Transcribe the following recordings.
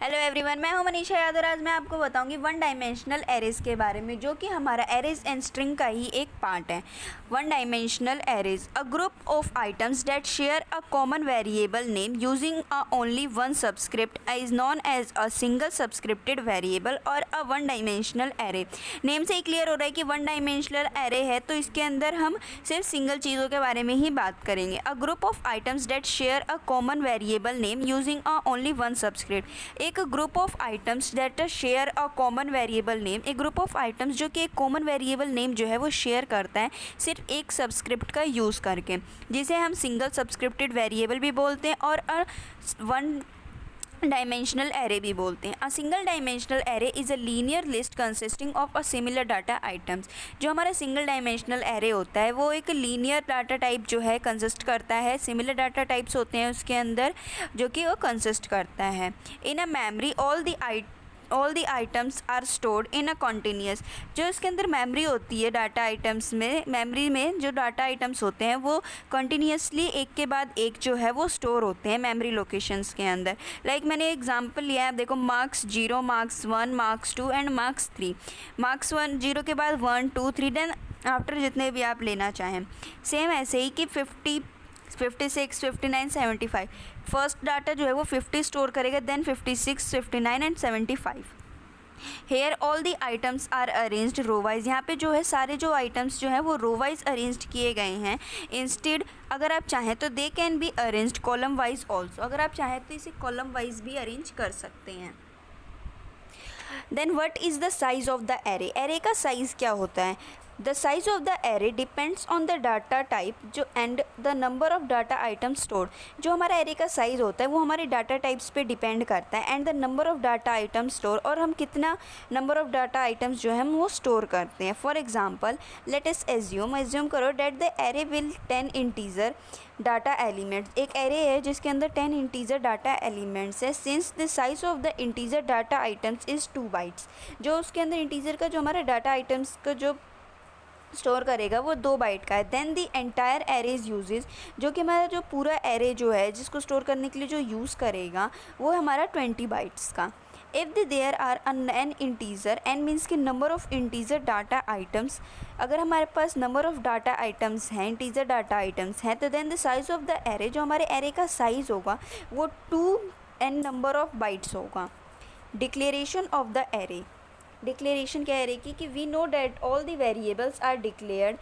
Hello everyone, मैं हूं मनीषा यादव और आज मैं आपको बताऊंगी वन डायमेंशनल एरेज के बारे में, जो कि हमारा एरेज एंड स्ट्रिंग का ही एक पार्ट है। One dimensional arrays a group of items that share a common variable name using a only one subscript is known as a single subscripted variable और a one dimensional array. Name से ही clear हो रहा है कि one dimensional array है, तो इसके अंदर हम सिर्फ सिंगल चीज़ों के बारे में ही बात करेंगे। A group of items that share a common variable name using a only one subscript. एक group of items that share a common variable name, एक ग्रुप ऑफ आइटम्स जो कि एक कॉमन वेरिएबल नेम जो है वो शेयर करता है सिर्फ एक सबस्क्रिप्ट का यूज़ करके, जिसे हम सिंगल सब्सक्रिप्टेड वेरिएबल भी बोलते हैं और वन डायमेंशनल एरे भी बोलते हैं। A single dimensional array is a linear list consisting of a similar data items. जो हमारा सिंगल डायमेंशनल एरे होता है वो एक लीनियर डाटा टाइप जो है कंसिस्ट करता है, सिमिलर डाटा टाइप्स होते हैं उसके अंदर जो कि वो कंसिस्ट करता है। In a memory all the items are stored in a continuous. जो इसके अंदर मेमोरी होती है डाटा आइटम्स में, मेमोरी में जो डाटा आइटम्स होते हैं वो कंटिन्यूसली एक के बाद एक जो है वो स्टोर होते हैं मेमोरी लोकेशंस के अंदर। लाइक मैंने एग्जांपल लिया है, देखो marks 0, marks 1, marks 2 and marks 3। Marks 1 0 के बाद 1 2 3 देन आफ्टर जितने भी आप लेना चाहें। सेम ऐसे ही कि 50 56 59 75 फर्स्ट डाटा जो है वो 50 स्टोर करेगा, then 56 59 and 75। Here all the items are arranged row wise. यहाँ पे जो है सारे जो आइटम्स जो हैं वो रो वाइज अरेंज्ड किए गए हैं। इंस्टेड अगर आप चाहें तो they can be arranged column wise also. अगर आप चाहें तो इसे कॉलम वाइज भी अरेंज कर सकते हैं। Then what is the size of the array. Array का साइज़ क्या होता है? The size of the array depends on the data type जो and the number of data item stored. जो हमारा एरे का साइज़ होता है वो हमारे डाटा टाइप्स पे डिपेंड करता है and the number of data item store, और हम कितना नंबर ऑफ डाटा आइटम्स जो है हम वो स्टोर करते हैं। For example let us assume करो that the array will 10 integer data elements. एक एरे है जिसके अंदर 10 इंटीजर डाटा एलिमेंट्स है। Since the size of the integer data items is 2 bytes. जो उसके अंदर इंटीजर का जो हमारा डाटा आइटम्स का जो स्टोर करेगा वो 2 बाइट का है। Then the entire array uses, जो कि हमारा जो पूरा एरे जो है जिसको स्टोर करने के लिए जो यूज़ करेगा वो हमारा 20 बाइट्स का। If there are n integer, n means कि number of integer data items, अगर हमारे पास नंबर ऑफ डाटा आइटम्स हैं, इंटीजर डाटा आइटम्स हैं, तो then the size of the array, जो हमारे एरे का साइज़ होगा वो 2n नंबर ऑफ बाइट्स होगा। Declaration of the array, declaration क्या है कि we know that all the variables are declared.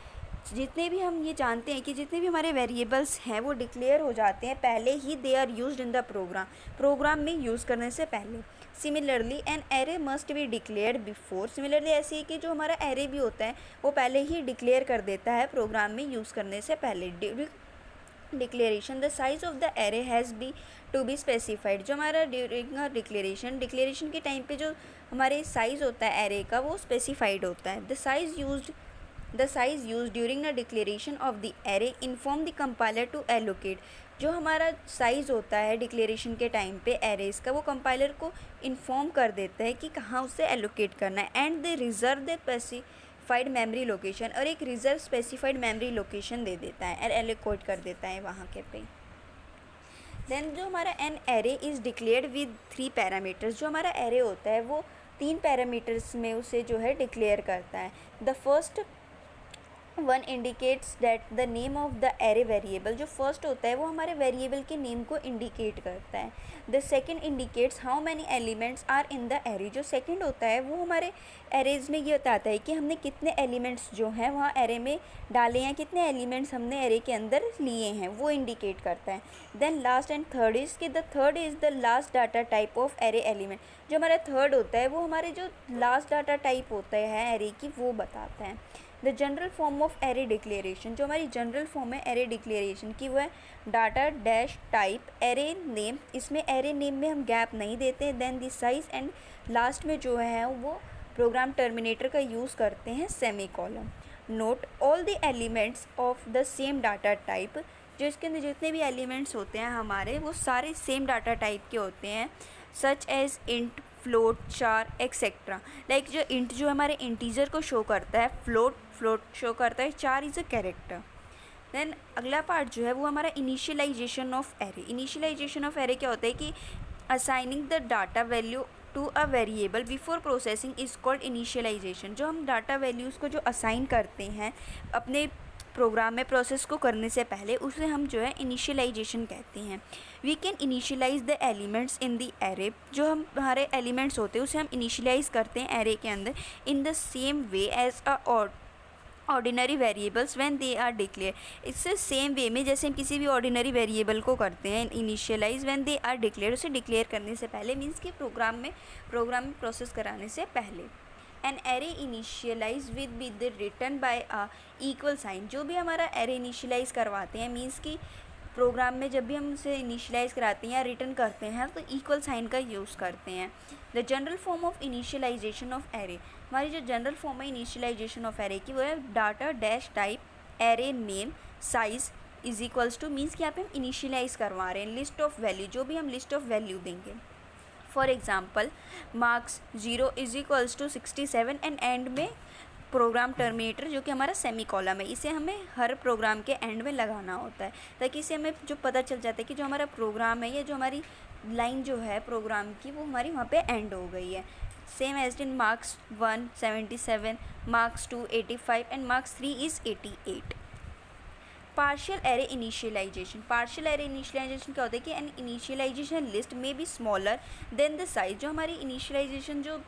जितने भी हम ये जानते हैं कि जितने भी हमारे वेरिएबल्स हैं वो डिक्लेयर हो जाते हैं पहले ही, they are used in the program में यूज़ करने से पहले। Similarly an array must be declared before. Similarly ऐसे ही कि जो हमारा एरे भी होता है वो पहले ही डिक्लेयर कर देता है प्रोग्राम में यूज़ करने से पहले। Declaration the size of the array has be to be specified. जो हमारा ड्यूरिंग डिक्लेरेशन के टाइम पे जो हमारे साइज़ होता है एरे का वो स्पेसिफाइड होता है। The size use during the declaration of the array inform the compiler to allocate. जो हमारा साइज़ होता है डिक्लेरेशन के टाइम पे एरेज का, वो कंपाइलर को इन्फॉर्म कर देता है कि कहाँ उसे एलोकेट करना है। And they reserve the specified memory location, और एक रिजर्व स्पेसिफाइड मेमोरी लोकेशन दे देता है और एलोकेट कर देता है वहाँ के पे। देन जो हमारा an array is declared with 3 parameters. जो हमारा एरे होता है वो 3 पैरामीटर्स में उसे जो है डिक्लेयर करता है। The first one indicates that the name of the array variable. जो फर्स्ट होता है वो हमारे वेरिएबल के नेम को इंडिकेट करता है। The second indicates how many elements are in the array. जो सेकंड होता है वो हमारे एरेज में ये बताता है कि हमने कितने एलिमेंट्स जो हैं वहाँ एरे में डाले हैं, कितने एलिमेंट्स हमने एरे के अंदर लिए हैं, वो इंडिकेट करता है। Then last and third is कि the third is the last data type of array element. जो हमारा थर्ड होता है वो हमारे जो लास्ट डाटा टाइप होता है एरे की वो बताता है। The general form of array declaration. जो हमारी जनरल फॉर्म है एरे डिक्लेरेशन की वो है data dash type array name. इसमें एरे नेम में हम गैप नहीं देते। Then the size and last में जो है वो प्रोग्राम टर्मिनेटर का यूज़ करते हैं semi column. Note all the elements of the same data type. जो इसके अंदर जितने भी एलिमेंट्स होते हैं हमारे वो सारे सेम डाटा टाइप के होते हैं, सच एज इंट, फ्लोट, चार एक्सेट्रा। लाइक जो इंट जो हमारे इंटीजर को शो करता है, फ्लोट शो करता है, char is a character. Then अगला पार्ट जो है वो हमारा initialisation of array. Initialisation of array क्या होता है कि assigning the data value to a variable before processing is called initialisation. जो हम डाटा वैल्यूज़ को जो असाइन करते हैं अपने प्रोग्राम में प्रोसेस को करने से पहले, उसे हम जो है इनिशियलाइजेशन कहते हैं। We can initialise the elements in the array. जो हमारे एलिमेंट्स होते हैं उसे हम इनिशियलाइज करते हैं एरे के अंदर in the same way as a ordinary variables when they are declare. इससे सेम वे में जैसे हम किसी भी ऑर्डिनरी वेरिएबल को करते हैं initialise when they are declare, उसे डिक्लेयर करने से पहले, मीन्स कि प्रोग्राम में प्रोसेस कराने से पहले। An array initialise with be the return by a equal sign. जो भी हमारा एरे इनिशियलाइज करवाते हैं, मीन्स कि प्रोग्राम में जब भी हम उसे इनिशियलाइज कराते हैं या रिटर्न करते हैं तो इक्वल साइन का यूज़ करते हैं। The general form of initialisation of array. हमारी जो जनरल फॉर्म है इनिशियलाइजेशन ऑफ एरे की वो है data dash type array name size is equals to, means कि यहाँ पे हम इनिशियलाइज करवा रहे हैं लिस्ट ऑफ वैल्यू, जो भी हम लिस्ट ऑफ वैल्यू देंगे। For example marks 0 is equals to 67 and and में प्रोग्राम टर्मिनेटर जो कि हमारा सेमी कॉलम है, इसे हमें हर प्रोग्राम के एंड में लगाना होता है ताकि इससे हमें जो पता चल जाता है कि जो हमारा प्रोग्राम है या जो हमारी लाइन जो है प्रोग्राम की वो हमारी वहाँ पे एंड हो गई है। Same as in marks 1 77, marks 2 85 and marks 3 is 88। Partial array initialization. Partial array initialization क्या होता है कि एन इनिशियलाइजेशन लिस्ट में be smaller than the size. जो हमारी इनिशियलाइजेशन जो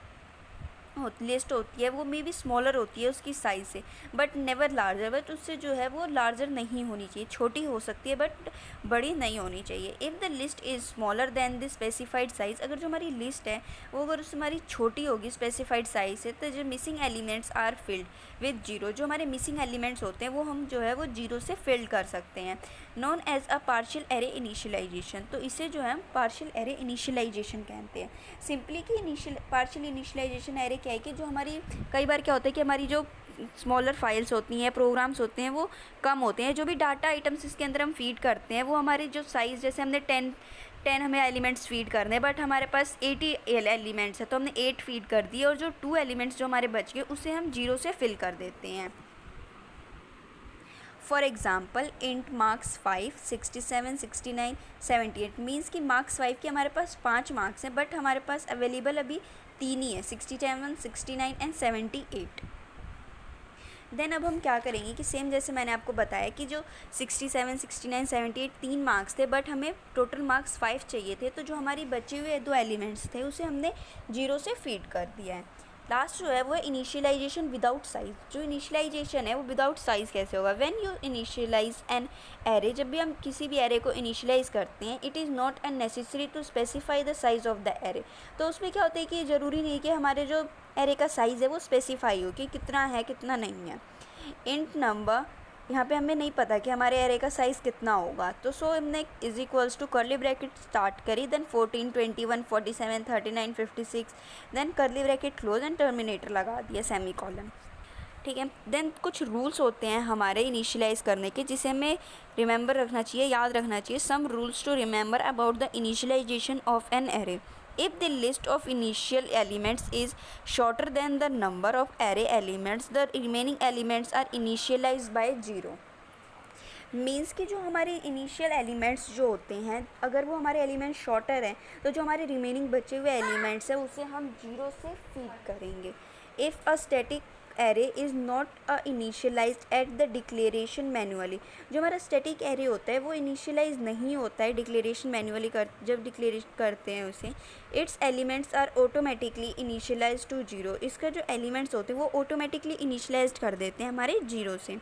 लिस्ट होती है वो मे बी स्मॉलर होती है उसकी साइज़ से, बट नेवर लार्जर। बट उससे जो है वो लार्जर नहीं होनी चाहिए, छोटी हो सकती है बट बड़ी नहीं होनी चाहिए। If the list is smaller than the specified size. अगर जो हमारी लिस्ट है वो अगर उससे हमारी छोटी होगी स्पेसिफाइड साइज से, तो जो missing elements are filled with zero. जो हमारे मिसिंग एलिमेंट्स होते हैं वो हम जो है वो जीरो से फिल्ड कर सकते हैं। Known as a partial array initialization. तो इसे जो है हम पार्शियल एरे इनिशियलाइजेशन कहते हैं। सिंपली कि पार्शियल इनिशियलाइजेशन एरे क्या है कि जो हमारी कई बार क्या होता है कि हमारी जो स्मॉलर फाइल्स होती हैं, प्रोग्राम्स होते हैं वो कम होते हैं। जो भी डाटा आइटम्स इसके अंदर हम फीड करते हैं वो हमारे जो साइज़, जैसे हमने 10 हमें एलिमेंट्स फीड करने हैं बट हमारे पास 80 एलिमेंट्स है तो हमने 8 फीड कर दिए और जो 2 एलिमेंट्स जो हमारे बच गए उसे हम 0 से फिल कर देते हैं। For example int marks 5 67 69 78, means कि मार्क्स 5 के हमारे पास 5 मार्क्स हैं बट हमारे पास अवेलेबल अभी 3 ही है, 67 69 एंड 78। देन अब हम क्या करेंगे कि सेम जैसे मैंने आपको बताया कि जो 67 69 78 3 मार्क्स थे बट हमें टोटल मार्क्स 5 चाहिए थे, तो जो हमारी बचे हुए 2 एलिमेंट्स थे उसे हमने 0 से फीड कर दिया है। लास्ट जो है वो इनिशियलाइजेशन विदाउट साइज। जो इनिशियलाइजेशन है वो विदाउट साइज़ कैसे होगा? When you initialize an array. जब भी हम किसी भी एरे को इनिशियलाइज करते हैं, it is not necessary to specify the size of the array. तो उसमें क्या होता है कि ज़रूरी नहीं कि हमारे जो एरे का साइज़ है वो स्पेसिफाई हो कि कितना है कितना नहीं है। इंट नंबर, यहाँ पे हमें नहीं पता कि हमारे एरे का साइज़ कितना होगा, तो सो हमने is equals to curly bracket start करी, then 14 21 47 39 56, then curly bracket close and terminator लगा दिया सेमी कॉलन। ठीक है। देन कुछ रूल्स होते हैं हमारे इनिशियलाइज़ करने के जिसे हमें रिमेंबर रखना चाहिए, याद रखना चाहिए। Some rules to remember about the initialization of an array. If the list of initial elements is shorter than the number of array elements, the remaining elements are initialized by 0. Means कि जो हमारे initial elements जो होते हैं अगर वो हमारे element shorter हैं तो जो हमारे रिमेनिंग बचे हुए एलिमेंट्स हैं उसे हम 0 से फीड करेंगे। If a static array is not initialised at the declaration manually. जो हमारा स्टैटिक एरे होता है वो इनिशियलाइज नहीं होता है डिक्लेरेशन मैनुअली जब डिक्लेरेशन करते हैं उसे, its elements are automatically initialize to 0। इसका जो एलिमेंट्स होते हैं वो ऑटोमेटिकली इनिशियलाइज कर देते हैं हमारे 0 से।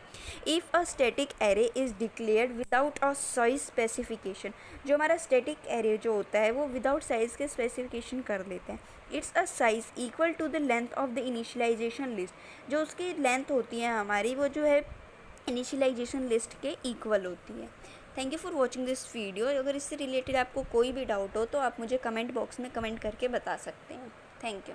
If a static array is declared without a size specification. जो हमारा स्टैटिक एरे जो होता है वो विदाउट साइज के स्पेसिफिकेशन कर देते हैं। Its a size equal to the length of the initialization list. जो उसकी लेंथ होती है हमारी वो जो है इनिशियलाइजेशन लिस्ट के इक्वल होती है। Thank you for watching this video. अगर इससे रिलेटेड आपको कोई भी डाउट हो तो आप मुझे कमेंट बॉक्स में कमेंट करके बता सकते हैं। Thank you.